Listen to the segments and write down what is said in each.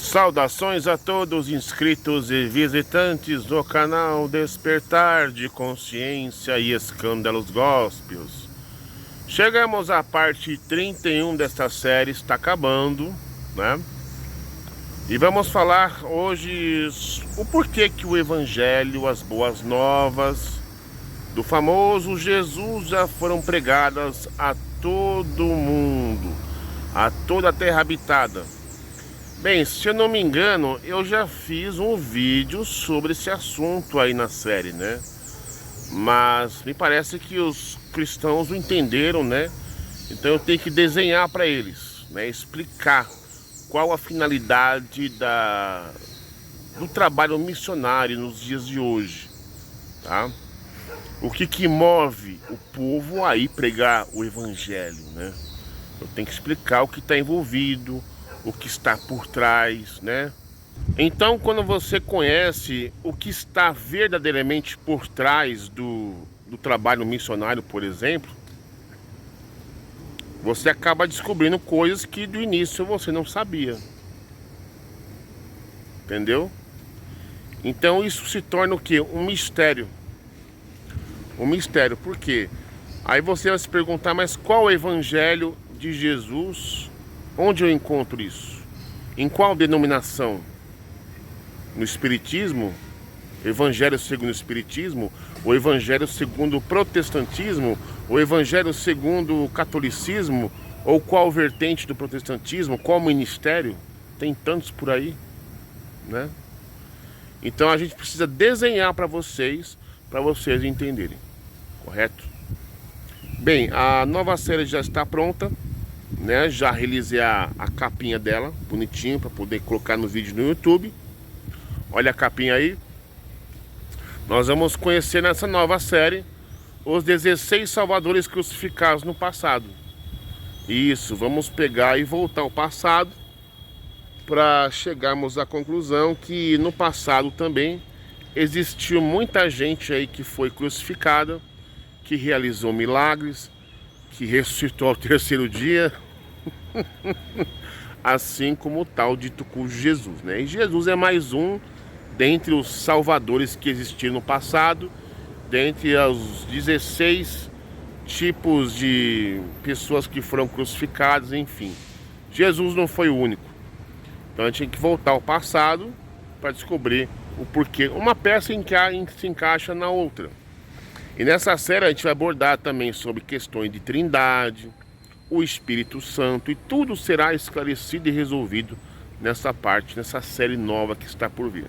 Saudações a todos inscritos e visitantes do canal Despertar de Consciência e Escândalos Gospels. Chegamos à parte 31 desta série, está acabando, né? E vamos falar hoje o porquê que o Evangelho, as boas novas do famoso Jesus já foram pregadas a todo mundo, a toda a terra habitada. Bem, se eu não me engano, eu já fiz um vídeo sobre esse assunto aí na série, né? Mas me parece que os cristãos não entenderam, né? Então eu tenho que desenhar para eles, né? Explicar qual a finalidade do trabalho missionário nos dias de hoje, tá? O que move o povo a ir pregar o Evangelho, né? Eu tenho que explicar o que está envolvido, o que está por trás, né? Então, quando você conhece o que está verdadeiramente por trás do trabalho missionário, por exemplo, você acaba descobrindo coisas que do início você não sabia. Entendeu? Então isso se torna o quê? Um mistério. Um mistério, por quê? Aí você vai se perguntar, mas qual o Evangelho de Jesus? Onde eu encontro isso? Em qual denominação? No Espiritismo? Evangelho segundo o Espiritismo? O Evangelho segundo o Protestantismo? O Evangelho segundo o Catolicismo? Ou qual vertente do Protestantismo? Qual ministério? Tem tantos por aí, né? Então a gente precisa desenhar para vocês entenderem, correto? Bem, a nova série já está pronta, né? Já realizei a capinha dela, bonitinho, para poder colocar no vídeo no YouTube. Olha a capinha aí. Nós vamos conhecer nessa nova série os 16 salvadores crucificados no passado. Isso, vamos pegar e voltar ao passado para chegarmos à conclusão que no passado também existiu muita gente aí que foi crucificada, que realizou milagres, que ressuscitou ao terceiro dia, assim como o tal dito cujo Jesus, né? E Jesus é mais um dentre os salvadores que existiram no passado, dentre os 16 tipos de pessoas que foram crucificadas, enfim. Jesus não foi o único. Então a gente tem que voltar ao passado para descobrir o porquê. Uma peça se encaixa na outra. E nessa série a gente vai abordar também sobre questões de Trindade, o Espírito Santo, e tudo será esclarecido e resolvido nessa parte, nessa série nova que está por vir.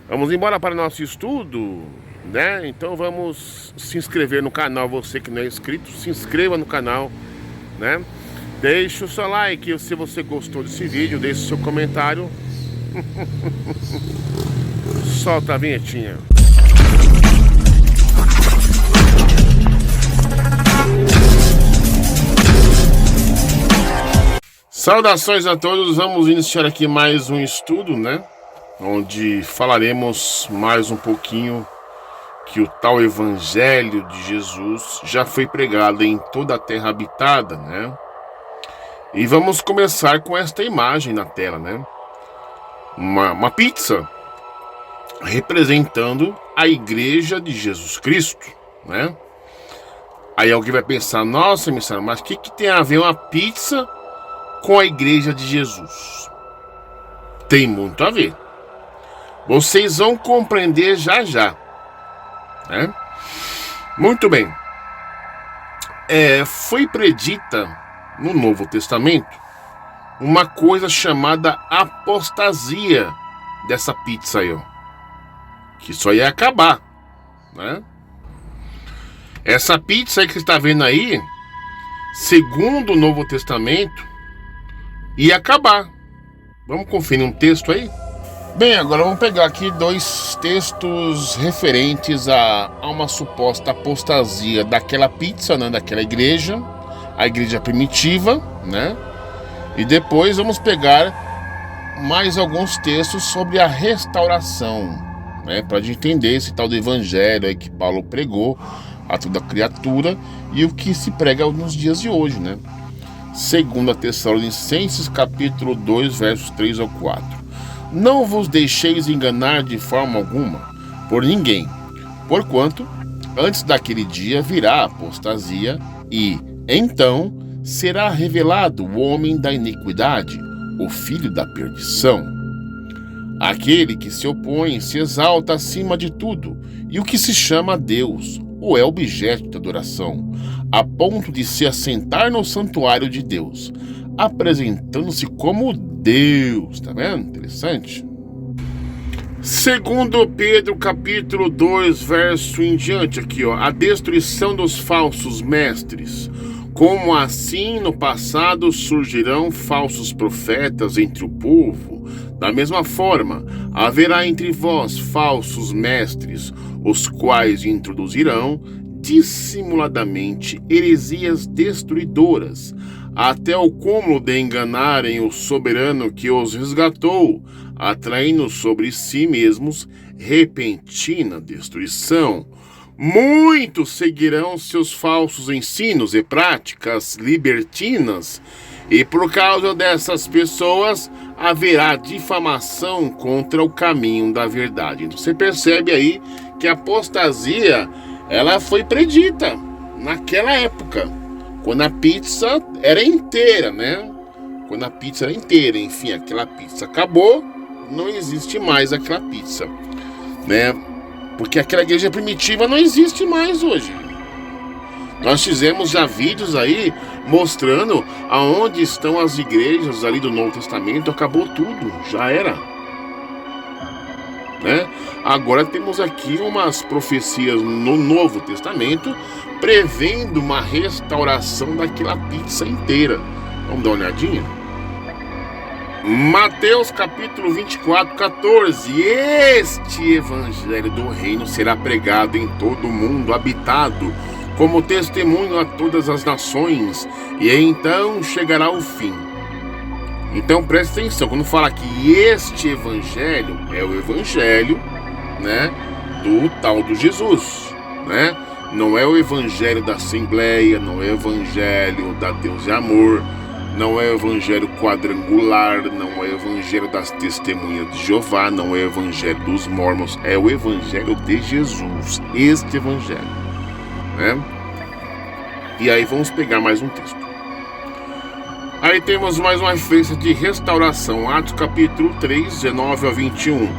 Vamos embora para o nosso estudo, né? Então vamos se inscrever no canal, você que não é inscrito, se inscreva no canal, né? Deixe o seu like se você gostou desse vídeo, deixe o seu comentário. Solta a vinhetinha. Saudações a todos, vamos iniciar aqui mais um estudo, né? Onde falaremos mais um pouquinho que o tal Evangelho de Jesus já foi pregado em toda a terra habitada, né? E vamos começar com esta imagem na tela, né? Uma pizza representando a Igreja de Jesus Cristo, né? Aí alguém vai pensar, nossa, missário, mas o que tem a ver uma pizza com a Igreja de Jesus? Tem muito a ver. Vocês vão compreender já já, né? Muito bem. Foi predita no Novo Testamento uma coisa chamada apostasia dessa pizza aí, ó, que só ia acabar, né? Essa pizza aí que você está vendo aí, segundo o Novo Testamento, ia acabar. Vamos conferir um texto aí? Bem, agora vamos pegar aqui dois textos referentes a uma suposta apostasia daquela pizza, né, daquela igreja, a igreja primitiva, né? E depois vamos pegar mais alguns textos sobre a restauração, né, para a gente entender esse tal do evangelho aí que Paulo pregou a toda criatura e o que se prega nos dias de hoje, né? 2 Tessalonicenses capítulo 2, versos 3 ao 4. Não vos deixeis enganar de forma alguma por ninguém, porquanto antes daquele dia virá a apostasia e, então, será revelado o homem da iniquidade, o filho da perdição. Aquele que se opõe se exalta acima de tudo, e o que se chama Deus, ou é objeto de adoração, a ponto de se assentar no santuário de Deus, apresentando-se como Deus. Tá vendo? Interessante. 2 Pedro capítulo 2, verso em diante aqui, ó, a destruição dos falsos mestres. Como assim no passado surgirão falsos profetas entre o povo, da mesma forma haverá entre vós falsos mestres, os quais introduzirão dissimuladamente heresias destruidoras, até o cúmulo de enganarem o soberano que os resgatou, atraindo sobre si mesmos repentina destruição. Muitos seguirão seus falsos ensinos e práticas libertinas, e por causa dessas pessoas haverá difamação contra o caminho da verdade. Então você percebe aí que a apostasia, ela foi predita naquela época, quando a pizza era inteira, né? Quando a pizza era inteira, enfim, aquela pizza acabou, não existe mais aquela pizza, né? Porque aquela igreja primitiva não existe mais hoje. Nós fizemos já vídeos aí mostrando aonde estão as igrejas ali do Novo Testamento. Acabou tudo, já era, né? Agora temos aqui umas profecias no Novo Testamento prevendo uma restauração daquela pizza inteira. Vamos dar uma olhadinha? Mateus capítulo 24, 14. Este evangelho do reino será pregado em todo o mundo habitado, como testemunho a todas as nações, e então chegará o fim. Então preste atenção, quando fala que este evangelho é o evangelho, né, do tal do Jesus, né? Não é o evangelho da Assembleia, não é o evangelho da Deus e Amor, não é o evangelho quadrangular, não é o evangelho das testemunhas de Jeová, não é o evangelho dos mormons, é o evangelho de Jesus, este evangelho, né? E aí vamos pegar mais um texto. Aí temos mais uma referência de restauração, Atos capítulo 3, 19 a 21.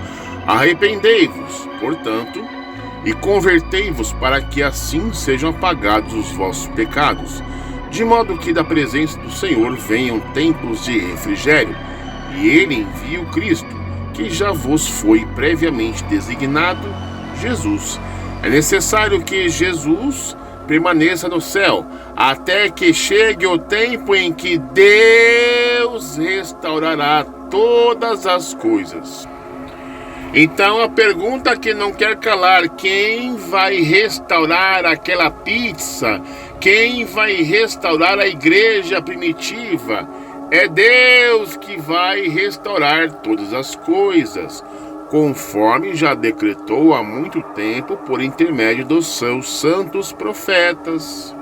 Arrependei-vos, portanto, e convertei-vos, para que assim sejam apagados os vossos pecados, de modo que da presença do Senhor venham tempos de refrigério, e ele envie o Cristo, que já vos foi previamente designado, Jesus. É necessário que Jesus permaneça no céu, até que chegue o tempo em que Deus restaurará todas as coisas. Então a pergunta que não quer calar: quem vai restaurar aquela pizza? Quem vai restaurar a igreja primitiva? É Deus que vai restaurar todas as coisas, conforme já decretou há muito tempo por intermédio dos seus santos profetas.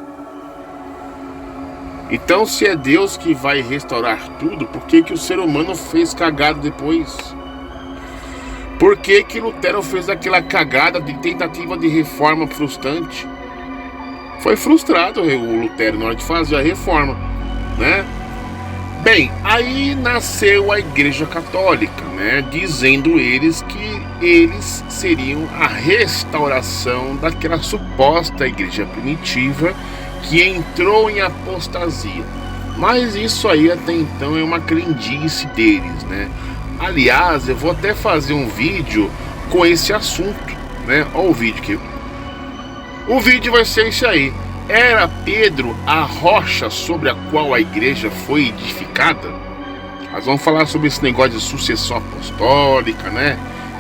Então, se é Deus que vai restaurar tudo, por que o ser humano fez cagada depois? Por que Lutero fez aquela cagada de tentativa de reforma frustrante? Foi frustrado o Lutero na hora de fazer a reforma, né? Bem, aí nasceu a Igreja Católica, né? Dizendo eles que eles seriam a restauração daquela suposta igreja primitiva que entrou em apostasia. Mas isso aí até então é uma crendice deles, né? Aliás, eu vou até fazer um vídeo com esse assunto, né? Olha o vídeo aqui. O vídeo vai ser isso aí. Era Pedro a rocha sobre a qual a igreja foi edificada? Nós vamos falar sobre esse negócio de sucessão apostólica, né?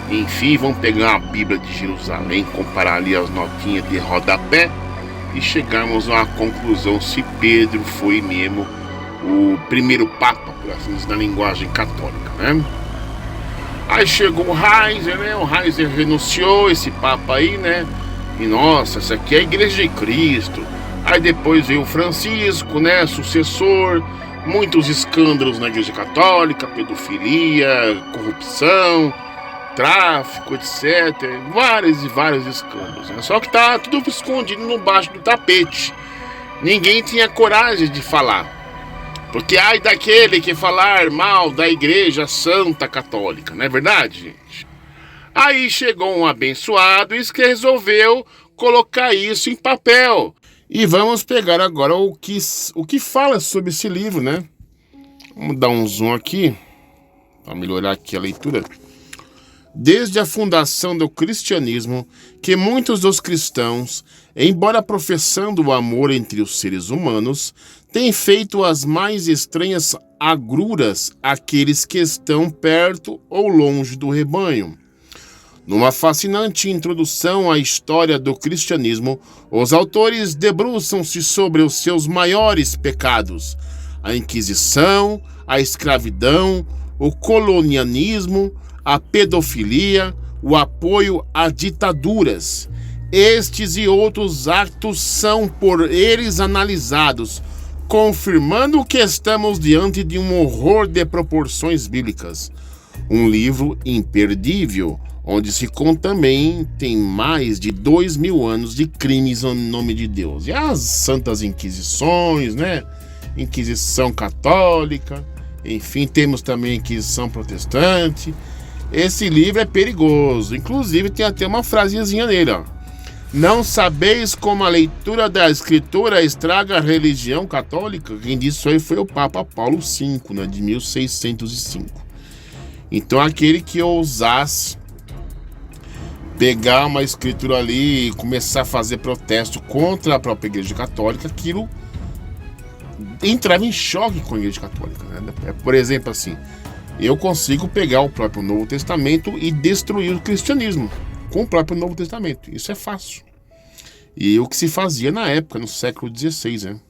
Enfim, vamos pegar a Bíblia de Jerusalém, comparar ali as notinhas de rodapé e chegarmos a uma conclusão se Pedro foi mesmo o primeiro papa, por assim dizer, na linguagem católica, né? Aí chegou o Heiser, né? O Heiser renunciou, esse papa aí, né? E nossa, essa aqui é a Igreja de Cristo. Aí depois veio o Francisco, né? Sucessor. muitos escândalos na Igreja Católica, pedofilia, corrupção, tráfico, etc. Vários escândalos, né? Só que tá tudo escondido embaixo do tapete. Ninguém tinha coragem de falar. Porque ai daquele que falar mal da Igreja Santa Católica, não é verdade, gente? Aí chegou um abençoado e que resolveu colocar isso em papel. E vamos pegar agora o que fala sobre esse livro, né? Vamos dar um zoom aqui, para melhorar aqui a leitura. Desde a fundação do cristianismo, que muitos dos cristãos, embora professando o amor entre os seres humanos, têm feito as mais estranhas agruras àqueles que estão perto ou longe do rebanho. Numa fascinante introdução à história do cristianismo, os autores debruçam-se sobre os seus maiores pecados: a Inquisição, a escravidão, o colonialismo, a pedofilia, o apoio a ditaduras. Estes e outros atos são por eles analisados, confirmando que estamos diante de um horror de proporções bíblicas. Um livro imperdível, onde se conta também tem mais de 2000 anos de crimes em nome de Deus. E as santas inquisições, né? Inquisição católica, enfim, temos também a Inquisição protestante. Esse livro é perigoso, inclusive tem até uma frasezinha nele, ó. Não sabeis como a leitura da Escritura estraga a religião católica? Quem disse isso aí foi o Papa Paulo V, né, de 1605. Então aquele que ousasse pegar uma escritura ali e começar a fazer protesto contra a própria Igreja Católica, aquilo entrava em choque com a Igreja Católica, né? Por exemplo, assim, eu consigo pegar o próprio Novo Testamento e destruir o cristianismo com o próprio Novo Testamento. Isso é fácil. E o que se fazia na época, no século XVI, né?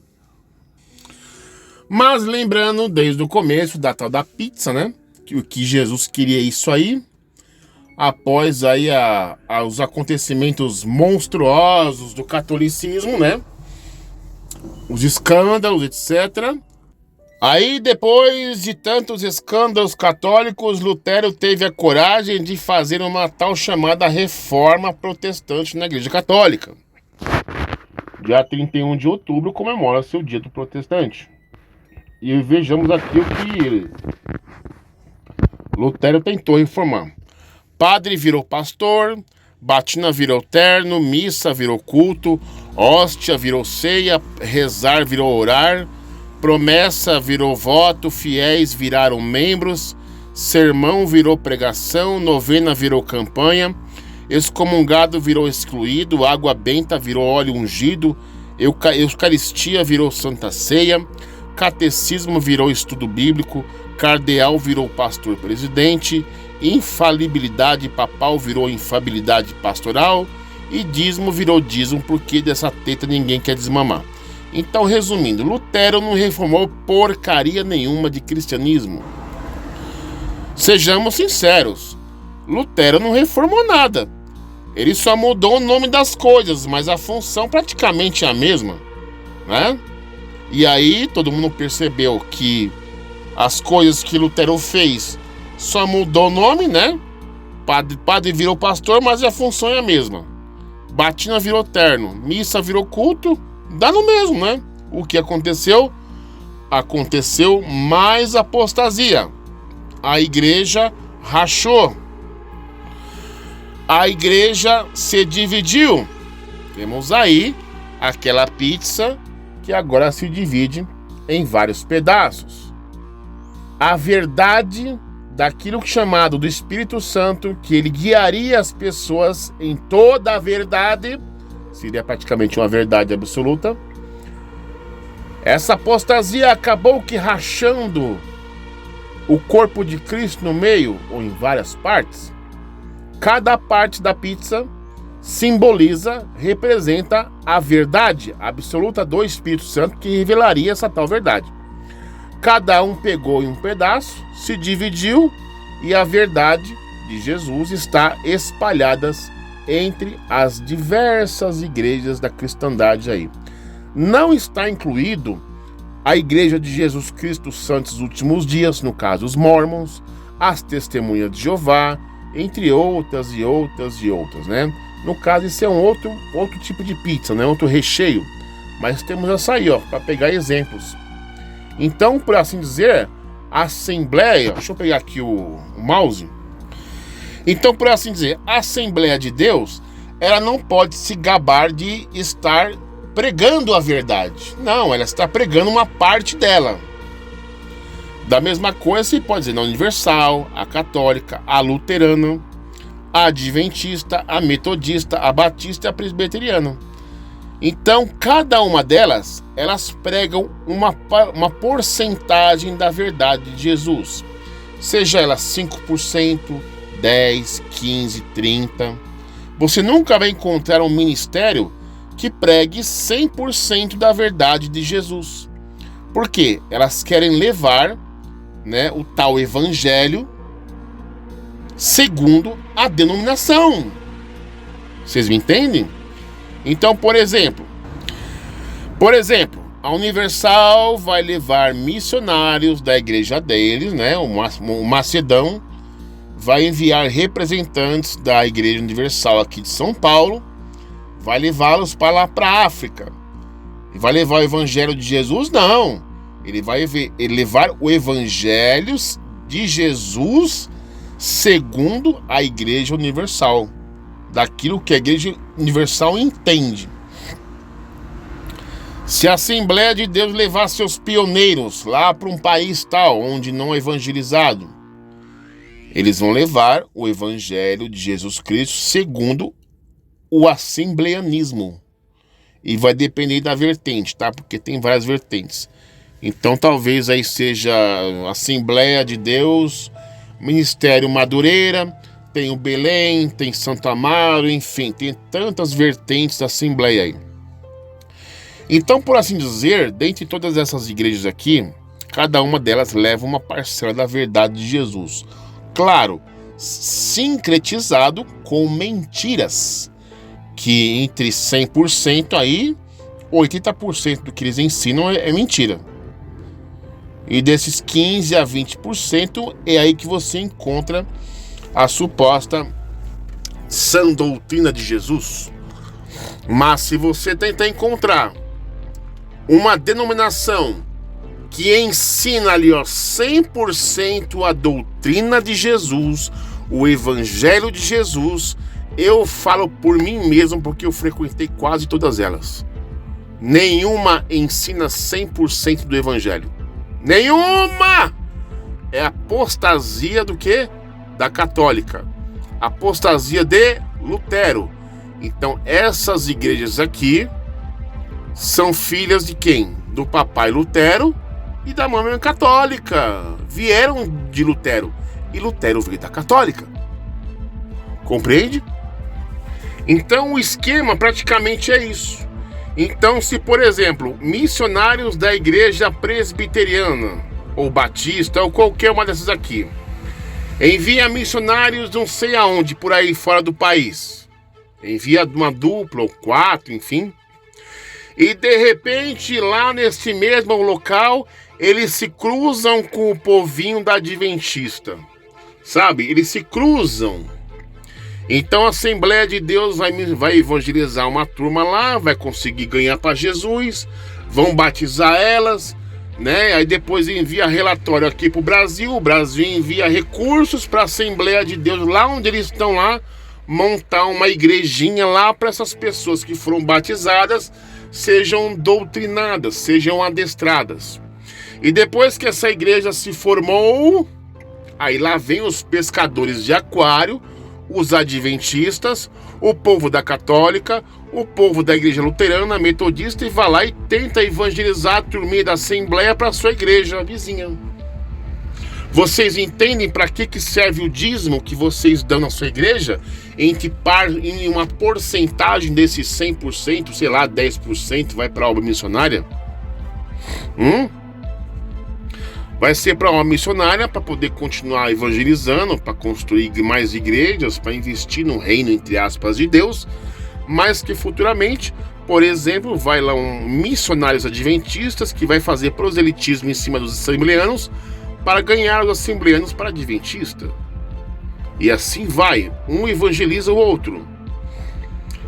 Mas lembrando desde o começo da tal da pizza, né? Que Jesus queria isso aí. Após aí os acontecimentos monstruosos do catolicismo, né? Os escândalos, etc. Aí, depois de tantos escândalos católicos, Lutero teve a coragem de fazer uma tal chamada reforma protestante na Igreja Católica. Dia 31 de outubro comemora-se o Dia do Protestante. E vejamos aqui o que Lutero tentou reformar. Padre virou pastor, batina virou terno, missa virou culto, hóstia virou ceia, rezar virou orar, promessa virou voto, fiéis viraram membros, sermão virou pregação, novena virou campanha, excomungado virou excluído, água benta virou óleo ungido, eucaristia virou santa ceia, catecismo virou estudo bíblico, cardeal virou pastor presidente, infalibilidade papal virou infabilidade pastoral e dízimo virou dízimo porque dessa teta ninguém quer desmamar. Então, resumindo, Lutero não reformou porcaria nenhuma de cristianismo. Sejamos sinceros, Lutero não reformou nada. Ele só mudou o nome das coisas, mas a função praticamente é a mesma, né? E aí todo mundo percebeu que as coisas que Lutero fez só mudou o nome, né? Padre virou pastor, mas a função é a mesma. Batina virou terno, missa virou culto, dá no mesmo, né? O que aconteceu? Aconteceu mais apostasia. A igreja rachou. A igreja se dividiu. Temos aí aquela pizza que agora se divide em vários pedaços. A verdade daquilo chamado do Espírito Santo, que ele guiaria as pessoas em toda a verdade, seria praticamente uma verdade absoluta. Essa apostasia acabou que rachando o corpo de Cristo no meio, ou em várias partes. Cada parte da pizza simboliza, representa a verdade absoluta do Espírito Santo que revelaria essa tal verdade. Cada um pegou em um pedaço, se dividiu e a verdade de Jesus está espalhada entre as diversas igrejas da cristandade aí. Não está incluído a Igreja de Jesus Cristo dos Santos dos Últimos Dias, no caso os Mormons, as Testemunhas de Jeová, entre outras e outras, né? No caso, isso é um outro tipo de pizza, né? Outro recheio. Mas temos essa aí, ó, para pegar exemplos. Então, por assim dizer, a Assembleia... Deixa eu pegar aqui o mouse. Então, por assim dizer, a Assembleia de Deus, ela não pode se gabar de estar pregando a verdade. Não, ela está pregando uma parte dela. Da mesma coisa se pode dizer na Universal, a Católica, a Luterana, a Adventista, a Metodista, a Batista e a Presbiteriana. Então, cada uma delas, elas pregam uma porcentagem da verdade de Jesus. Seja ela 5%, 10%, 15%, 30%. Você nunca vai encontrar um ministério que pregue 100% da verdade de Jesus. Por quê? Elas querem levar, né, o tal evangelho segundo a denominação. Vocês me entendem? Então, por exemplo, a Universal vai levar missionários da igreja deles, né? O Macedão vai enviar representantes da Igreja Universal aqui de São Paulo, vai levá-los para lá para a África. E vai levar o evangelho de Jesus? Não. Ele vai levar o evangelho de Jesus segundo a Igreja Universal, daquilo que a Igreja Universal entende. Se a Assembleia de Deus levar seus pioneiros lá para um país tal, onde não é evangelizado, eles vão levar o evangelho de Jesus Cristo segundo o assembleanismo. E vai depender da vertente, tá? Porque tem várias vertentes. Então talvez aí seja Assembleia de Deus, Ministério Madureira, tem o Belém, tem Santo Amaro, enfim, tem tantas vertentes da Assembleia aí. Então, por assim dizer, dentre todas essas igrejas aqui, cada uma delas leva uma parcela da verdade de Jesus. Claro, sincretizado com mentiras, que entre 100% aí, 80% do que eles ensinam é mentira. E desses 15% a 20% é aí que você encontra a suposta sã doutrina de Jesus. Mas se você tentar encontrar uma denominação que ensina ali, ó, 100% a doutrina de Jesus, o evangelho de Jesus, eu falo por mim mesmo, porque eu frequentei quase todas elas. Nenhuma ensina 100% do evangelho. Nenhuma! É apostasia do quê? Da católica. Apostasia de Lutero. Então essas igrejas aqui são filhas de quem? Do papai Lutero e da mamãe católica. Vieram de Lutero. E Lutero veio da católica. Compreende? Então o esquema praticamente é isso. Então, se por exemplo, missionários da igreja presbiteriana ou batista ou qualquer uma dessas aqui envia missionários não sei aonde por aí fora do país, envia uma dupla ou 4, enfim, e de repente lá nesse mesmo local eles se cruzam com o povinho da Adventista, sabe? Eles se cruzam. Então a Assembleia de Deus vai evangelizar uma turma lá, vai conseguir ganhar para Jesus, vão batizar elas, né? Aí depois envia relatório aqui para o Brasil envia recursos para a Assembleia de Deus lá onde eles estão lá, montar uma igrejinha lá para essas pessoas que foram batizadas sejam doutrinadas, sejam adestradas. E depois que essa igreja se formou, aí lá vem os pescadores de aquário, os adventistas, o povo da católica, o povo da igreja luterana, metodista, e vai lá e tenta evangelizar a turminha da Assembleia para a sua igreja vizinha. Vocês entendem para que serve o dízimo que vocês dão na sua igreja? Em uma porcentagem desses 100%, sei lá, 10% vai para a obra missionária? Vai ser para uma missionária para poder continuar evangelizando, para construir mais igrejas, para investir no reino, entre aspas, de Deus, mas que futuramente Por exemplo, vai lá um missionários adventistas que vai fazer proselitismo em cima dos assembleanos para ganhar os assembleanos para adventista. E assim vai, um evangeliza o outro.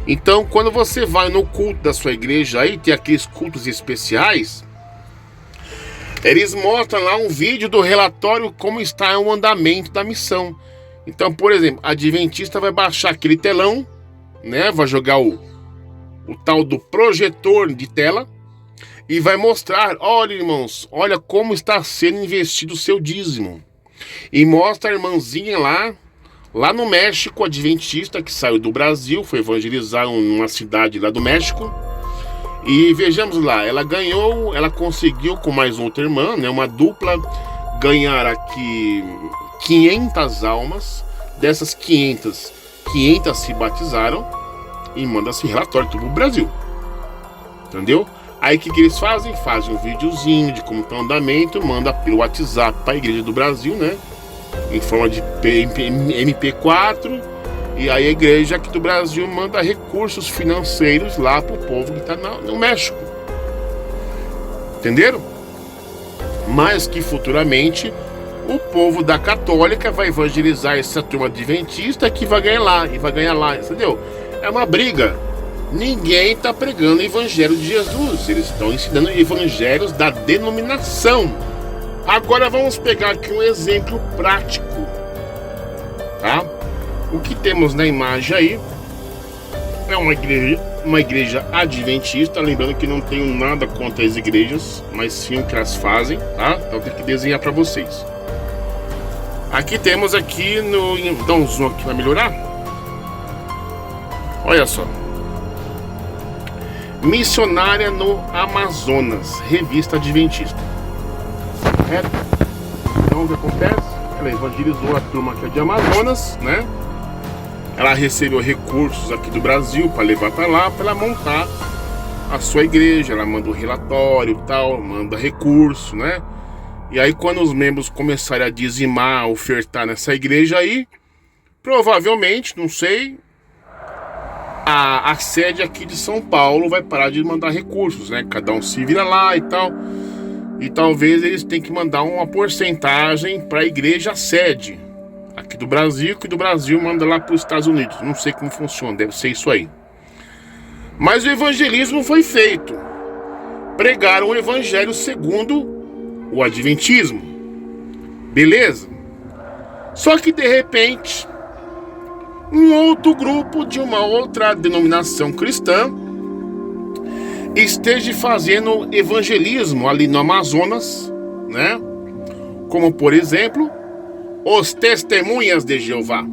Então, quando você vai no culto da sua igreja aí, tem aqueles cultos especiais, eles mostram lá um vídeo do relatório como está o andamento da missão. Então, por exemplo, a adventista vai baixar aquele telão, né? Vai jogar o tal do projetor de tela e vai mostrar, olha irmãos, olha como está sendo investido o seu dízimo. E mostra a irmãzinha lá no México, adventista, que saiu do Brasil, foi evangelizar numa cidade lá do México. E vejamos lá, ela conseguiu com mais outra irmã, né, uma dupla, ganhar aqui 500 almas. Dessas 500 se batizaram e manda esse relatório tudo pro Brasil. Entendeu? Aí o que eles fazem? Fazem um videozinho de como está o andamento, manda pelo WhatsApp para a Igreja do Brasil, né? Em forma de MP4. E aí a Igreja aqui do Brasil manda recursos financeiros lá pro povo que está no México. Entenderam? Mas que futuramente o povo da Católica vai evangelizar essa turma adventista que vai ganhar lá, entendeu? É uma briga. Ninguém está pregando o evangelho de Jesus. Eles estão ensinando evangelhos da denominação. Agora vamos pegar aqui um exemplo prático, tá? O que temos na imagem aí é uma igreja adventista. Lembrando que não tenho nada contra as igrejas, mas sim o que elas fazem, tá? Então tem que desenhar para vocês. Aqui temos aqui dá um zoom aqui para melhorar. Olha só. Missionária no Amazonas, revista adventista. Correto? Então o que acontece? Ela evangelizou a turma aqui de Amazonas, né? Ela recebeu recursos aqui do Brasil para levar para lá, para ela montar a sua igreja. Ela manda um relatório e tal, manda recurso, né? E aí quando os membros começarem a dizimar, ofertar nessa igreja aí, provavelmente, não sei, a sede aqui de São Paulo vai parar de mandar recursos, né? Cada um se vira lá e tal. E talvez eles tenham que mandar uma porcentagem para a igreja sede aqui do Brasil, que do Brasil manda lá para os Estados Unidos. Não sei como funciona, deve ser isso aí. Mas o evangelismo foi feito. Pregaram o evangelho segundo o adventismo. Beleza? Só que de repente um outro grupo de uma outra denominação cristã esteja fazendo evangelismo ali no Amazonas, né? Como por exemplo, os Testemunhas de Jeová.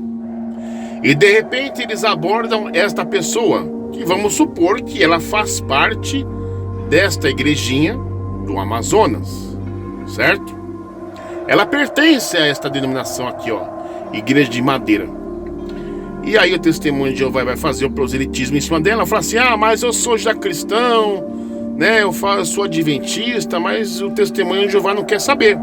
E de repente eles abordam esta pessoa, que vamos supor que ela faz parte desta igrejinha do Amazonas, certo? Ela pertence a esta denominação aqui, ó, Igreja de Madeira. E aí o Testemunho de Jeová vai fazer o proselitismo em cima dela, fala assim, mas eu sou já cristão, né? Eu sou adventista, mas o Testemunho de Jeová não quer saber.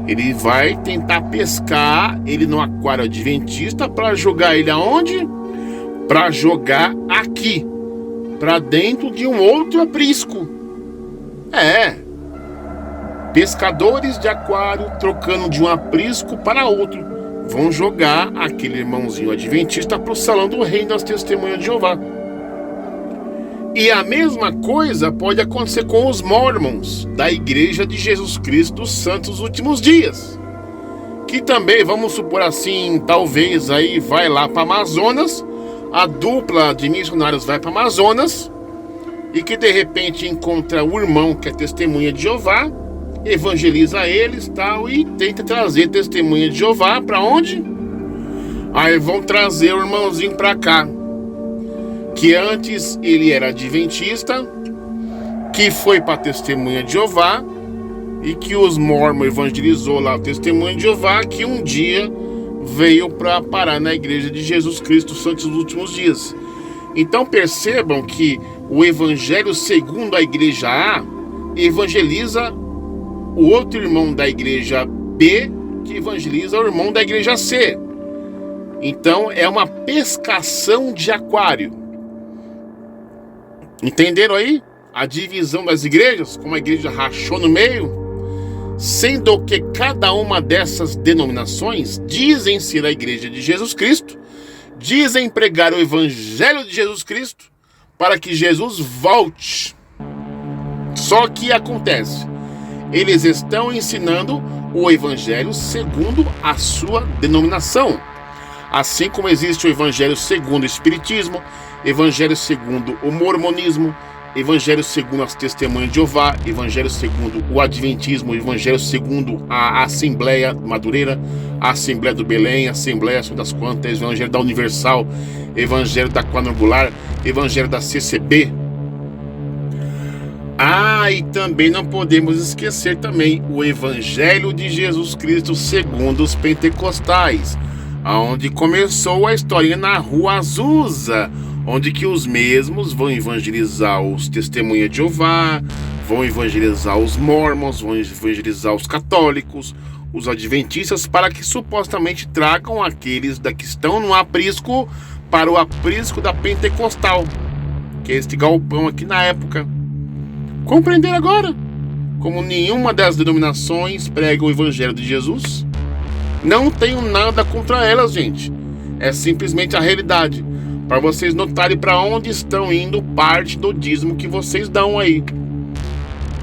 Ele vai tentar pescar ele no aquário adventista para jogar ele aonde? Para jogar aqui, para dentro de um outro aprisco. Pescadores de aquário trocando de um aprisco para outro. Vão jogar aquele irmãozinho adventista para o salão do reino das Testemunhas de Jeová. E a mesma coisa pode acontecer com os Mormons da Igreja de Jesus Cristo dos Santos dos Últimos Dias, que também, vamos supor assim, talvez aí vai lá para Amazonas, a dupla de missionários vai para Amazonas, e que de repente encontra o irmão que é Testemunha de Jeová, evangeliza eles tal, e tenta trazer Testemunha de Jeová para onde? Aí vão trazer o irmãozinho para cá, que antes ele era adventista, que foi para Testemunha de Jeová, e que os Mormons evangelizou lá o Testemunha de Jeová, que um dia veio para parar na Igreja de Jesus Cristo Santos dos Últimos Dias. Então percebam que o evangelho segundo a igreja A evangeliza o outro irmão da igreja B, que evangeliza o irmão da igreja C. Então é uma pescação de aquário. Entenderam aí a divisão das igrejas? Como a igreja rachou no meio? Sendo que cada uma dessas denominações dizem ser a igreja de Jesus Cristo, dizem pregar o evangelho de Jesus Cristo para que Jesus volte. Só que acontece, eles estão ensinando o evangelho segundo a sua denominação. Assim como existe o evangelho segundo o espiritismo, evangelho segundo o mormonismo, evangelho segundo as testemunhas de Jeová, evangelho segundo o adventismo, evangelho segundo a Assembleia Madureira, a Assembleia do Belém, a Assembleia das Quantas, evangelho da Universal, evangelho da Quadrangular, evangelho da CCB. E também não podemos esquecer também o evangelho de Jesus Cristo segundo os pentecostais, onde começou a história na Rua Azusa, onde que os mesmos vão evangelizar os testemunhas de Jeová, vão evangelizar os mormons, vão evangelizar os católicos, os adventistas, para que supostamente tragam aqueles que estão no aprisco para o aprisco da pentecostal, que é este galpão aqui na época. Compreenderam agora? Como nenhuma das denominações prega o evangelho de Jesus, não tenho nada contra elas, gente. É simplesmente a realidade, para vocês notarem para onde estão indo parte do dízimo que vocês dão aí.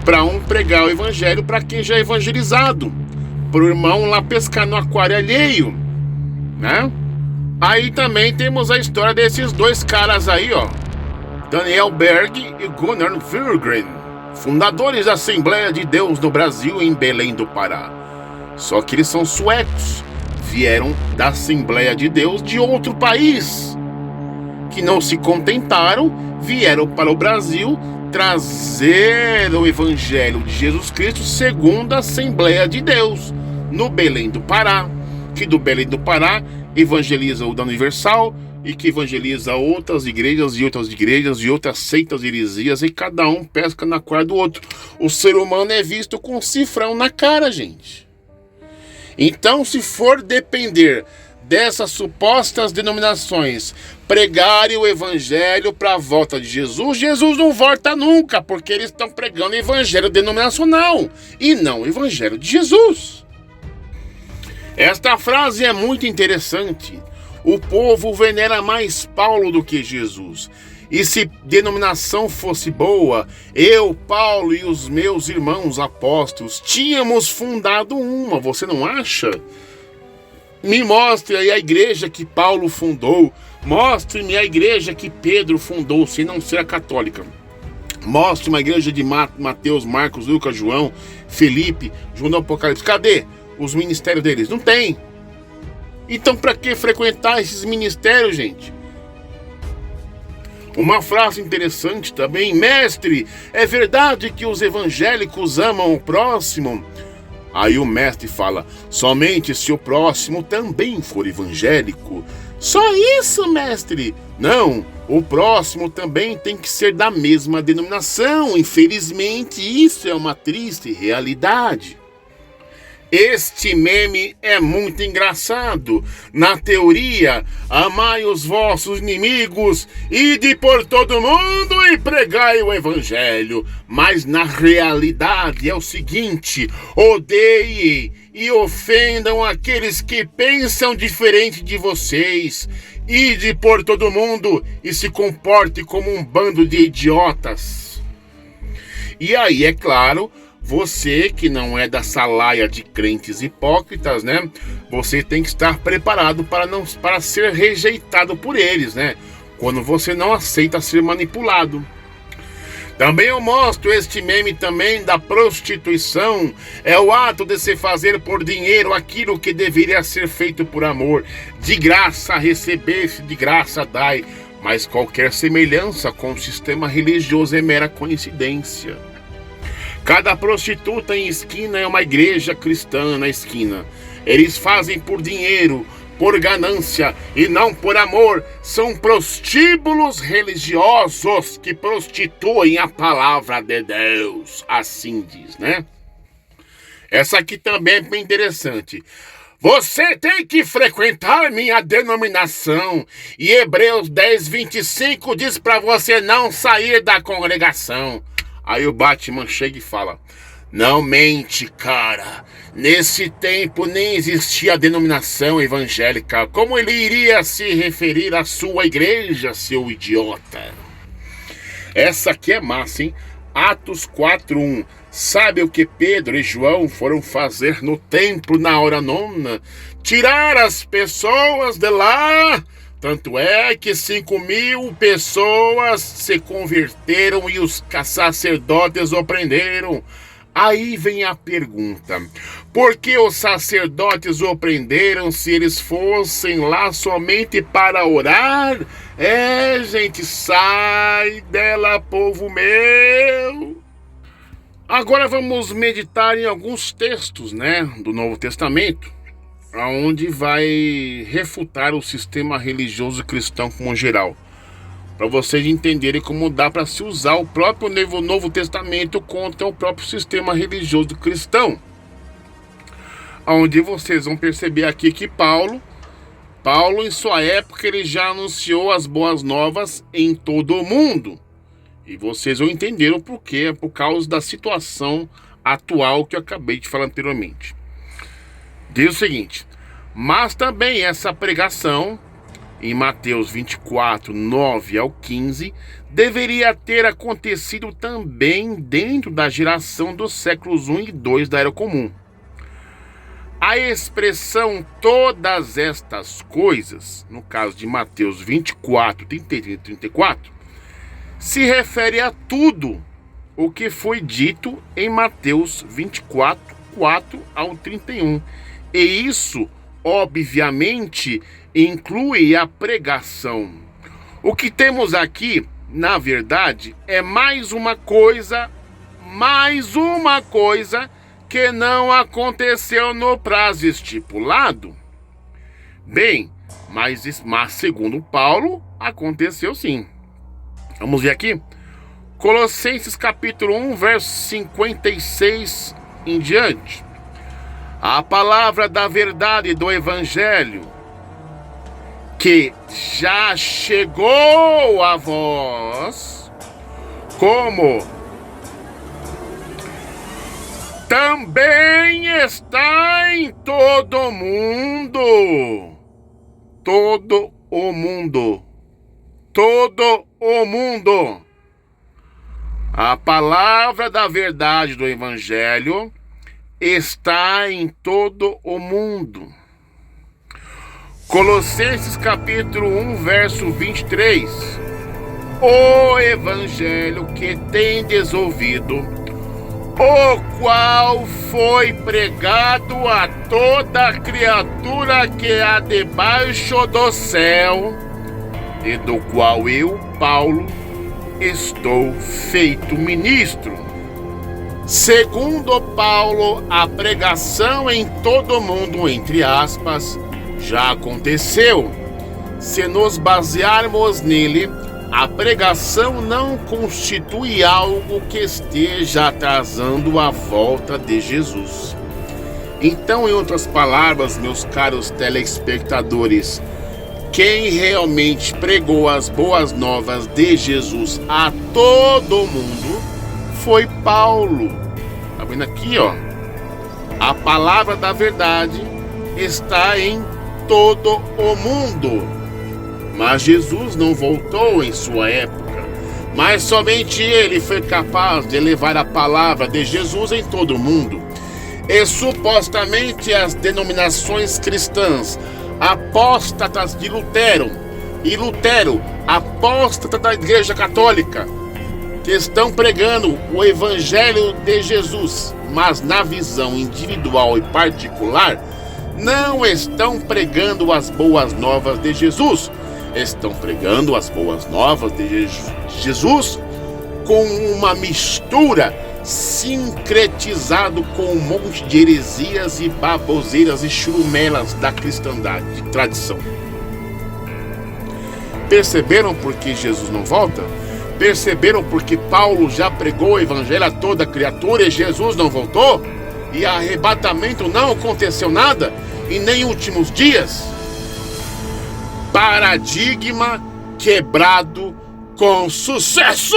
Para pregar o evangelho para quem já é evangelizado, para o irmão lá pescar no aquário alheio, né? Aí também temos a história desses dois caras aí, ó, Daniel Berg e Gunnar Virgren, fundadores da Assembleia de Deus no Brasil, em Belém do Pará. Só que eles são suecos, vieram da Assembleia de Deus de outro país, que não se contentaram, vieram para o Brasil trazer o evangelho de Jesus Cristo segundo a Assembleia de Deus no Belém do Pará, que do Belém do Pará evangeliza o da Universal e que evangeliza outras igrejas e outras seitas e heresias, e cada um pesca na cara do outro. O ser humano é visto com um cifrão na cara, gente. Então, se for depender dessas supostas denominações pregarem o evangelho para a volta de Jesus, Jesus não volta nunca, porque eles estão pregando o evangelho denominacional e não o evangelho de Jesus. Esta frase é muito interessante. O povo venera mais Paulo do que Jesus. E se denominação fosse boa, eu, Paulo e os meus irmãos apóstolos tínhamos fundado uma, você não acha? Me mostre aí a igreja que Paulo fundou. Mostre-me a igreja que Pedro fundou, se não ser a católica. Mostre uma igreja de Mateus, Marcos, Lucas, João, Felipe, João do Apocalipse. Cadê os ministérios deles? Não tem. Então para que frequentar esses ministérios, gente? Uma frase interessante também: mestre, é verdade que os evangélicos amam o próximo? Aí o mestre fala: somente se o próximo também for evangélico. Só isso, mestre? Não, o próximo também tem que ser da mesma denominação. Infelizmente, isso é uma triste realidade. Este meme é muito engraçado. Na teoria, amai os vossos inimigos, ide por todo mundo e pregai o evangelho. Mas na realidade é o seguinte: odeiem e ofendam aqueles que pensam diferente de vocês. Ide por todo mundo e se comporte como um bando de idiotas. E aí, é claro, você que não é dessa laia de crentes hipócritas, né? Você tem que estar preparado para ser rejeitado por eles, né? Quando você não aceita ser manipulado. Também eu mostro este meme também da prostituição. É o ato de se fazer por dinheiro aquilo que deveria ser feito por amor. De graça recebesse, de graça dai. Mas qualquer semelhança com o sistema religioso é mera coincidência. Cada prostituta em esquina é uma igreja cristã na esquina. Eles fazem por dinheiro, por ganância e não por amor. São prostíbulos religiosos que prostituem a palavra de Deus. Assim diz, né? Essa aqui também é bem interessante. Você tem que frequentar minha denominação. E Hebreus 10:25 diz para você não sair da congregação. Aí o Batman chega e fala: não mente, cara. Nesse tempo nem existia a denominação evangélica. Como ele iria se referir à sua igreja, seu idiota? Essa aqui é massa, hein? Atos 4:1. Sabe o que Pedro e João foram fazer no templo na hora nona? Tirar as pessoas de lá. Tanto é que 5.000 pessoas se converteram e os sacerdotes o prenderam. Aí vem a pergunta: por que os sacerdotes o prenderam se eles fossem lá somente para orar? Gente, sai dela, povo meu! Agora vamos meditar em alguns textos, do Novo Testamento, onde vai refutar o sistema religioso cristão como geral, para vocês entenderem como dá para se usar o próprio Novo Testamento contra o próprio sistema religioso cristão. Onde vocês vão perceber aqui que Paulo, em sua época, ele já anunciou as boas novas em todo o mundo. E vocês vão entender o porquê, é por causa da situação atual que eu acabei de falar anteriormente. Diz o seguinte: mas também essa pregação, em Mateus 24, 9 ao 15, deveria ter acontecido também dentro da geração dos séculos 1 e 2 da Era Comum. A expressão todas estas coisas, no caso de Mateus 24, 33 e 34, se refere a tudo o que foi dito em Mateus 24, 4 ao 31. E isso, obviamente, inclui a pregação. O que temos aqui, na verdade, é mais uma coisa que não aconteceu no prazo estipulado. Bem, mas segundo Paulo, aconteceu sim. Vamos ver aqui? Colossenses capítulo 1, verso 56 em diante. A palavra da verdade do Evangelho, que já chegou a vós, como também está em todo o mundo. Todo o mundo. Todo o mundo. A palavra da verdade do Evangelho está em todo o mundo. Colossenses capítulo 1, verso 23. O Evangelho que tendes ouvido, o qual foi pregado a toda criatura que há debaixo do céu, e do qual eu, Paulo, estou feito ministro. Segundo Paulo, a pregação em todo o mundo, entre aspas, já aconteceu. Se nos basearmos nele, a pregação não constitui algo que esteja atrasando a volta de Jesus. Então, em outras palavras, meus caros telespectadores, quem realmente pregou as boas novas de Jesus a todo mundo foi Paulo. Tá vendo aqui, ó? A palavra da verdade está em todo o mundo. Mas Jesus não voltou em sua época, mas somente ele foi capaz de levar a palavra de Jesus em todo o mundo. E supostamente as denominações cristãs apóstatas de Lutero, e Lutero, apóstata da Igreja Católica, que estão pregando o Evangelho de Jesus, mas na visão individual e particular, não estão pregando as boas novas de Jesus. Estão pregando as boas novas de Jesus com uma mistura, sincretizado com um monte de heresias e baboseiras e churumelas da cristandade, de tradição. Perceberam por que Jesus não volta? Perceberam porque Paulo já pregou o evangelho a toda criatura e Jesus não voltou? E arrebatamento não aconteceu nada? e nem últimos dias? Paradigma quebrado com sucesso!